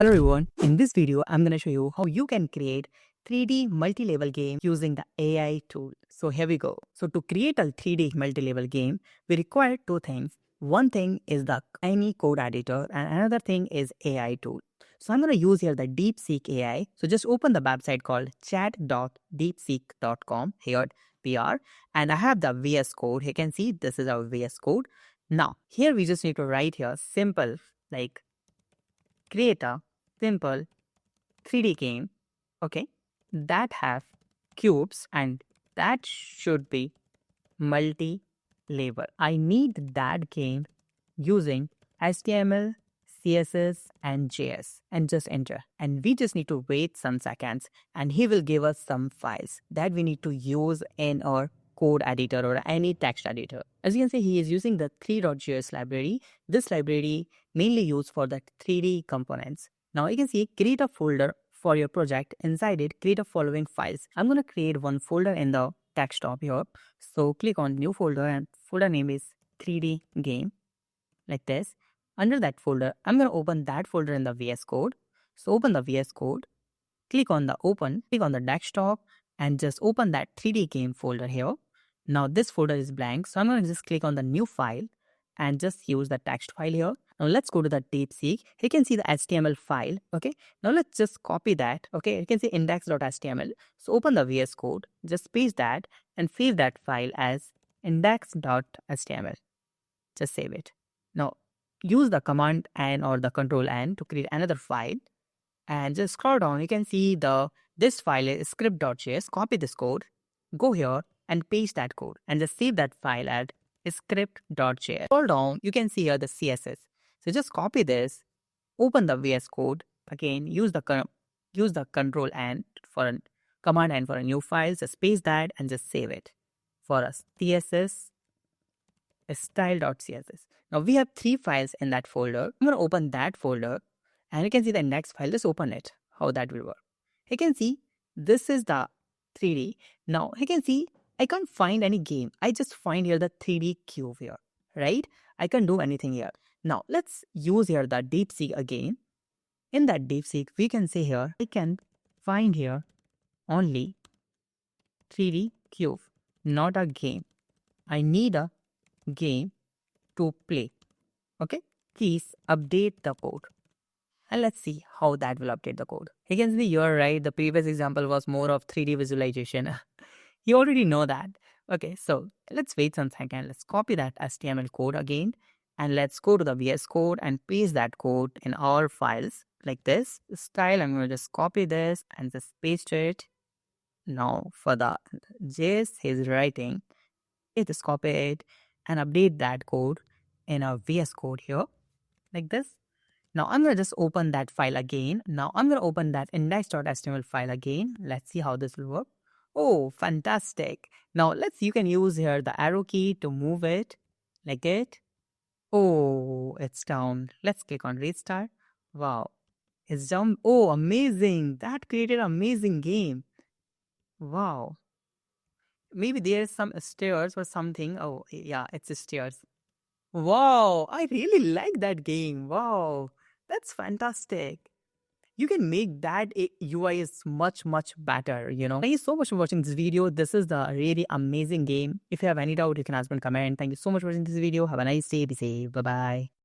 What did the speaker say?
Hello everyone, in this video I'm going to show you how you can create 3D multi-level game using the AI tool. So here we go. So to create a 3D multi-level game, we require two things. One thing is the any code editor and another thing is AI tool. So I'm going to use here the DeepSeek AI. So just open the website called chat.deepseek.com. Here we are. And I have the VS Code. You can see this is our VS Code. Now here we just need to write here simple like create a simple 3D game, okay, that have cubes and that should be multi-level. I need that game using HTML, CSS and JS and just enter. And we just need to wait some seconds and he will give us some files that we need to use in our code editor or any text editor. As you can see, he is using the 3.js library. This library mainly used for the 3D components. Now you can see create a folder for your project. Inside it, create a following files. I'm going to create one folder in the desktop here. So click on new folder and folder name is 3D game like this. Under that folder, I'm going to open that folder in the VS Code. So open the VS Code, click on the open, click on the desktop and just open that 3D game folder here. Now this folder is blank. So I'm going to just click on the new file and just use the text file here. Now let's go to the DeepSeek. You can see the HTML file. Okay. Now let's just copy that. Okay. You can see index.html. So open the VS Code, just paste that and save that file as index.html. Just save it. Now use the command N or the control N to create another file and just scroll down. You can see this file is script.js. Copy this code, go here and paste that code and just save that file as script.js. Scroll down, you can see here the CSS. So just copy this, open the VS Code again, use the control N for a command N for a new file, just paste that and just save it for us. CSS style.css. Now we have 3 files in that folder. I'm going to open that folder and you can see the next file. Just open it, how that will work. You can see this is the 3D. Now you can see I can't find any game. I just find here the 3D cube here, right? I can't do anything here. Now let's use here the DeepSeek again. In that DeepSeek, we can say here, I can find here only 3D cube, not a game. I need a game to play. Okay, please update the code. And let's see how that will update the code. You can see you're right. The previous example was more of 3D visualization. You already know that. Okay, so let's wait some second. Let's copy that HTML code again. And let's go to the VS Code and paste that code in our files like this. Style, I'm going to just copy this and just paste it. Now for the JS he's writing, just copy it and update that code in our VS Code here like this. Now I'm going to just open that file again. Now I'm going to open that index.html file again. Let's see how this will work. Oh, fantastic. Now you can use here the arrow key to move it like it. Oh, it's down. Let's click on restart. Wow, it's down. Oh, amazing. That created an amazing game. Wow. Maybe there's some stairs or something. Oh, yeah, it's stairs. Wow, I really like that game. Wow, that's fantastic. You can make that UI is much better, you know. Thank you so much for watching this video. This is the really amazing game. If you have any doubt, you can ask me in comment. Thank you so much for watching this video. Have a nice day. Be safe. Bye-bye.